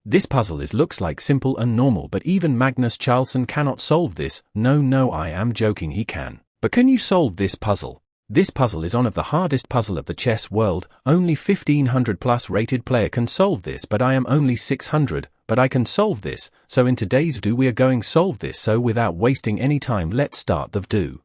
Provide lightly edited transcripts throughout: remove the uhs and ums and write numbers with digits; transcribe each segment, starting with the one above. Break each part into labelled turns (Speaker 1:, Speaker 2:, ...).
Speaker 1: This puzzle looks like simple and normal, but even Magnus Carlsen cannot solve this. No, I am joking, he can. But can you solve this puzzle? This puzzle is one of the hardest puzzle of the chess world. Only 1500 plus rated player can solve this, but I am only 600, but I can solve this. So in today's video we are going to solve this, so without wasting any time let's start the video.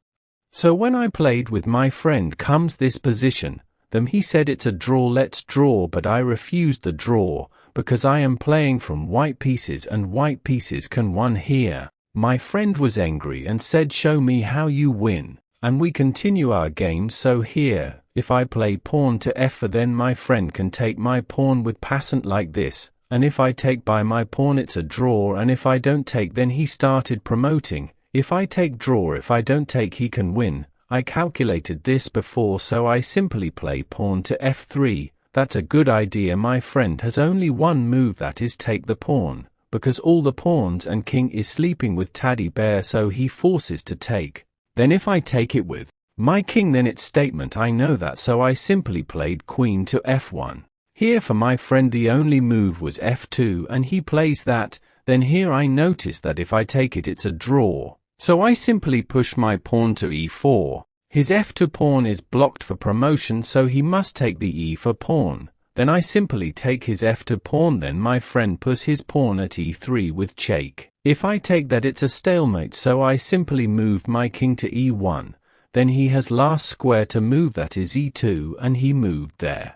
Speaker 1: So when I played with my friend comes this position, then he said it's a draw, let's draw, but I refused the draw, because I am playing from white pieces and white pieces can win here. My friend was angry and said show me how you win. And we continue our game. So here, if I play pawn to f4, then my friend can take my pawn with passant like this, and if I take by my pawn it's a draw, and if I don't take then he started promoting. If I take draw, if I don't take he can win. I calculated this before, so I simply play pawn to f3. That's a good idea. My friend has only one move, that is take the pawn, because all the pawns and king is sleeping with teddy bear, so he forces to take. Then if I take it with my king then it's statement, I know that, so I simply played queen to f1. Here for my friend the only move was f2 and he plays that. Then here I notice that if I take it it's a draw, so I simply push my pawn to e4. His f2 pawn is blocked for promotion, so he must take the e4 pawn. Then I simply take his f2 pawn, then my friend puts his pawn at e3 with check. If I take that it's a stalemate, so I simply moved my king to e1. Then he has last square to move, that is e2, and he moved there.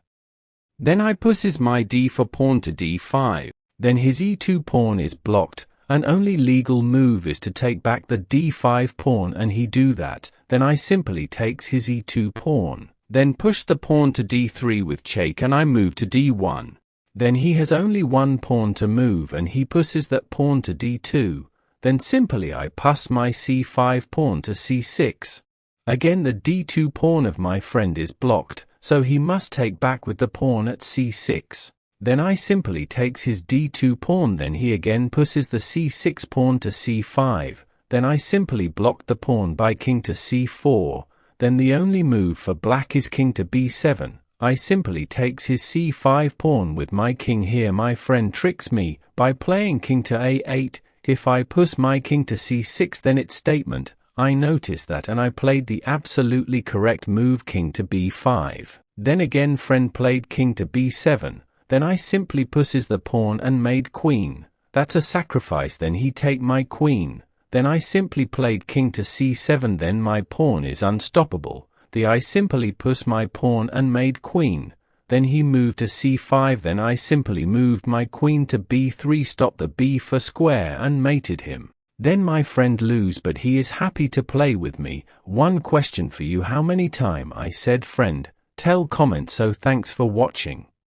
Speaker 1: Then I pushes my d4 pawn to d5. Then his e2 pawn is blocked, and only legal move is to take back the d5 pawn, and he do that. Then I simply takes his e2 pawn. Then push the pawn to d3 with check and I move to d1. Then he has only one pawn to move and he pushes that pawn to d2. Then simply I pass my c5 pawn to c6. Again the d2 pawn of my friend is blocked, so he must take back with the pawn at c6. Then I simply takes his d2 pawn, then he again pushes the c6 pawn to c5. Then I simply block the pawn by king to c4. Then the only move for black is king to b7. I simply takes his c5 pawn with my king. Here my friend tricks me by playing king to a8. If I push my king to c6 then it's statement. I noticed that and I played the absolutely correct move, king to b5. Then again friend played king to b7. Then I simply pushes the pawn and made queen. That's a sacrifice. Then he take my queen. Then I simply played king to c7. Then my pawn is unstoppable. I simply push my pawn and made queen. Then he moved to c5. Then I simply moved my queen to b3, stopped the b4 square and mated him. Then my friend lose, but he is happy to play with me. One question for you: how many time I said friend? Tell comment. So thanks for watching.